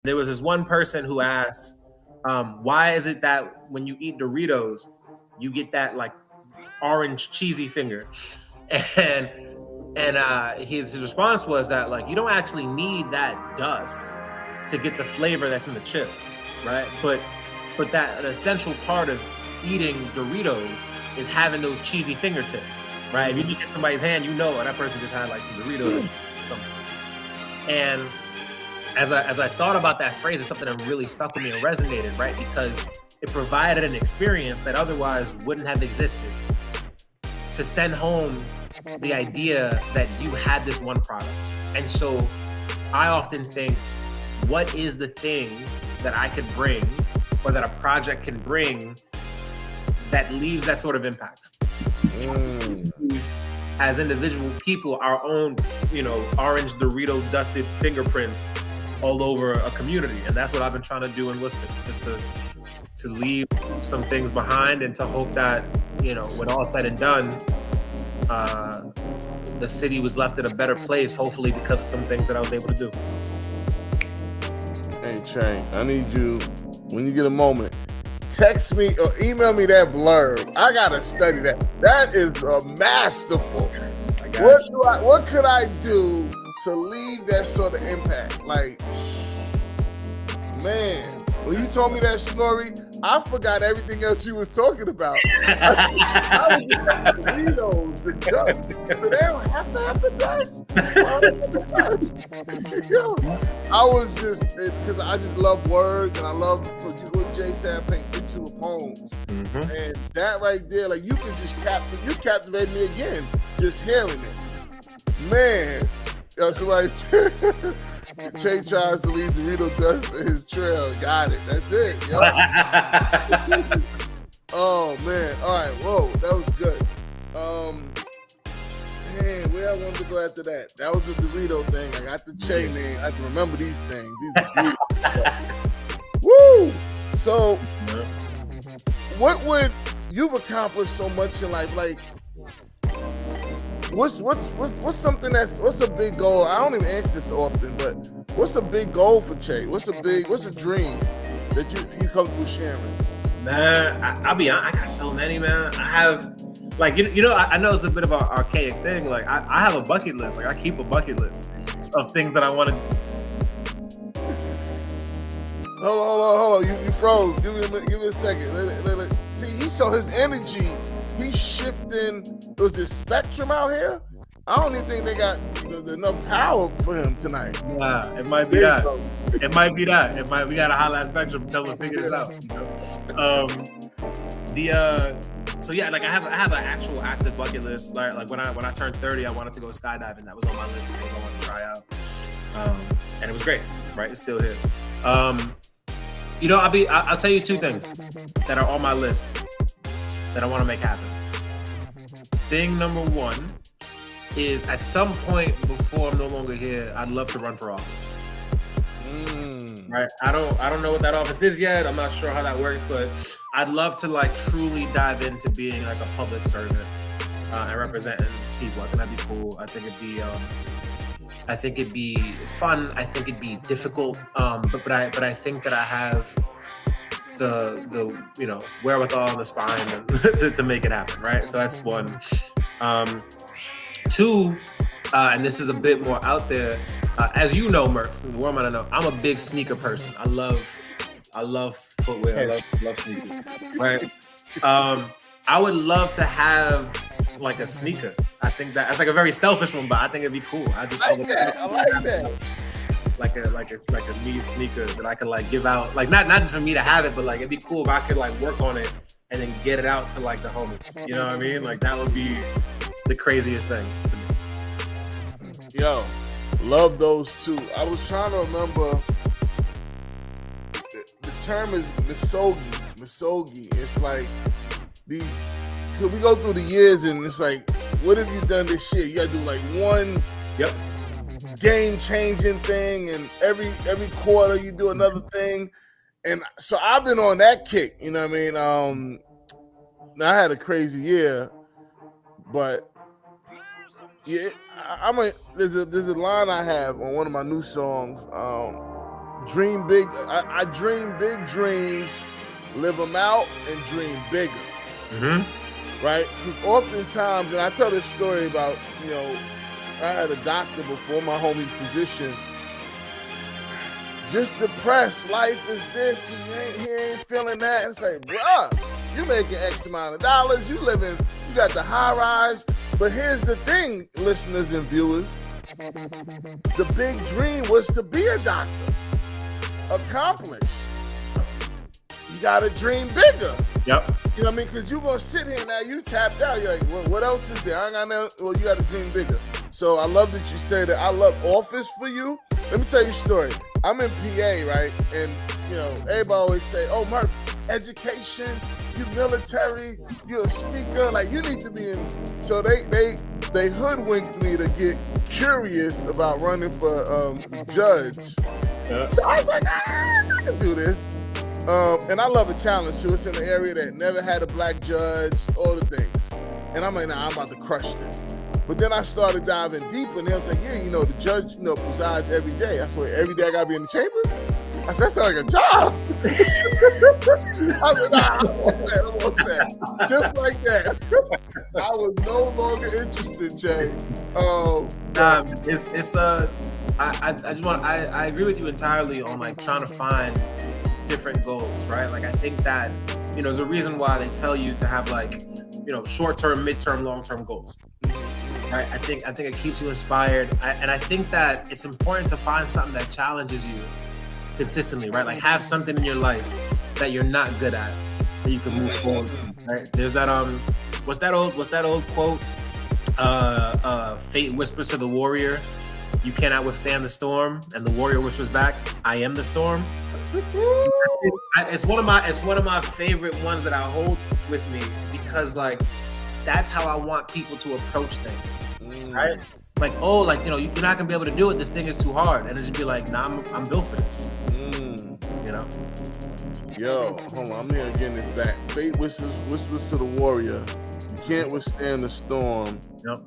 There was this one person who asked, why is it that when you eat Doritos, you get that like orange cheesy finger? And his response was that like you don't actually need that dust to get the flavor that's in the chip, right? But that an essential part of eating Doritos is having those cheesy fingertips, right? If you look at somebody's hand, you know that person just had like some Doritos. And as I thought about that phrase, it's something that really stuck with me and resonated, right? Because it provided an experience that otherwise wouldn't have existed. To send home the idea that you had this one product. And so I often think, what is the thing that I could bring or that a project can bring that leaves that sort of impact? As individual people, our own, orange Dorito dusted fingerprints all over a community. And that's what I've been trying to do in Worcester, just to leave some things behind and to hope that, when all said and done, the city was left in a better place, hopefully because of some things that I was able to do. Hey, Chain, I need you, when you get a moment, text me or email me that blurb. I gotta study that. That is masterful. What could I do to leave that sort of impact? Like, man, when you told me that story, I forgot everything else you was talking about. I was just Doritos, the dust. So they don't have to have the dust. I was just, because I just love words and I love what Jay said, paint picture of poems. And that right there, like you can just captivate me again, just hearing it. Man, somebody Che tries to leave Dorito dust in his trail. Got it. That's it. Yo. Oh man. All right. Whoa, that was good. Man, where I wanted to go after that? That was the Dorito thing. I got the Che name. I can remember these things. These are Woo! So, what would you've accomplished so much in life? Like, what's something what's a big goal? I don't even ask this often, but what's a big goal for Che? What's a dream that you comfortable sharing? Man, I'll be honest, I got so many, man. I have, like, I know it's a bit of an archaic thing. Like, I have a bucket list. Like, I keep a bucket list of things that I want to. Hold on. You froze. Give me a second. See, his energy. He's shifting. Was it spectrum out here? I don't even think they got enough power for him tonight. Nah, it might be that. It might be that. We got to holler at Spectrum and tell them to figure this out. So yeah, like I have an actual active bucket list. Like when I turned 30, I wanted to go skydiving. That was on my list of things I wanted to try out. And it was great, right? It's still here. I'll tell you two things that are on my list that I want to make happen. Thing number one is at some point before I'm no longer here, I'd love to run for office. Right? I don't know what that office is yet. I'm not sure how that works, but I'd love to like truly dive into being like a public servant and representing people. I think that'd be cool. I think it'd be fun. I think it'd be difficult. But I think that I have the wherewithal and the spine to make it happen, right? So that's one. Two, and this is a bit more out there. As you know, Murph, the world might not know, I'm a big sneaker person. I love footwear. I love sneakers, right? I would love to have like a sneaker. I think that's like a very selfish one, but I think it'd be cool. I like that. Like a me sneaker that I could like give out, like not just for me to have it, but like it'd be cool if I could like work on it and then get it out to like the homies. You know what I mean? Like that would be the craziest thing to me. Yo, love those two. I was trying to remember. The term is misogi. It's like these. Cause we go through the years and it's like, what have you done this year? You gotta do like one. Yep. Game-changing thing, and every quarter you do another thing, and so I've been on that kick. You know what I mean? Now I had a crazy year, but yeah, there's a line I have on one of my new songs. dream big. I dream big dreams, live them out, and dream bigger. Right? Because oftentimes, and I tell this story about, I had a doctor before, my homie physician, just depressed. Life is this, he ain't feeling that. It's like, bruh, you making X amount of dollars, you got the high rise. But here's the thing, listeners and viewers, the big dream was to be a doctor, accomplish. You gotta dream bigger. Yep. You know what I mean? Because you're gonna sit here now, you tapped out. You're like, well, what else is there? I ain't got no. Well, you gotta dream bigger. So I love that you say that. I love Office for you. Let me tell you a story. I'm in PA, right? And everybody always say, "Oh, Murph, education, you military, you're a speaker, like you need to be in." So they hoodwinked me to get curious about running for judge. Yeah. So I was like, I can do this. And I love a challenge too. It's in an area that never had a black judge, all the things. And I'm like, nah, I'm about to crush this. But then I started diving deeper, and they was like, yeah, the judge, presides every day. I swear, every day I gotta be in the chambers. I said, that sounds like a job. I said, nah, I won't say it. Just like that. I was no longer interested, Jay. I agree with you entirely on like trying to find different goals, right? Like I think that there's a reason why they tell you to have like short-term, mid-term, long-term goals, right? I think it keeps you inspired, and I think that it's important to find something that challenges you consistently, right? Like have something in your life that you're not good at that you can move forward, right? There's that what's that old quote? Fate whispers to the warrior, you cannot withstand the storm, and the warrior whispers back, I am the storm. It's one of my favorite ones that I hold with me, because like that's how I want people to approach things, right? Like, oh, like you're not gonna be able to do it. This thing is too hard, and it just be like, nah, I'm built for this. Yo, hold on, I'm here getting this back. Fate whispers to the warrior. You can't withstand the storm. Yep.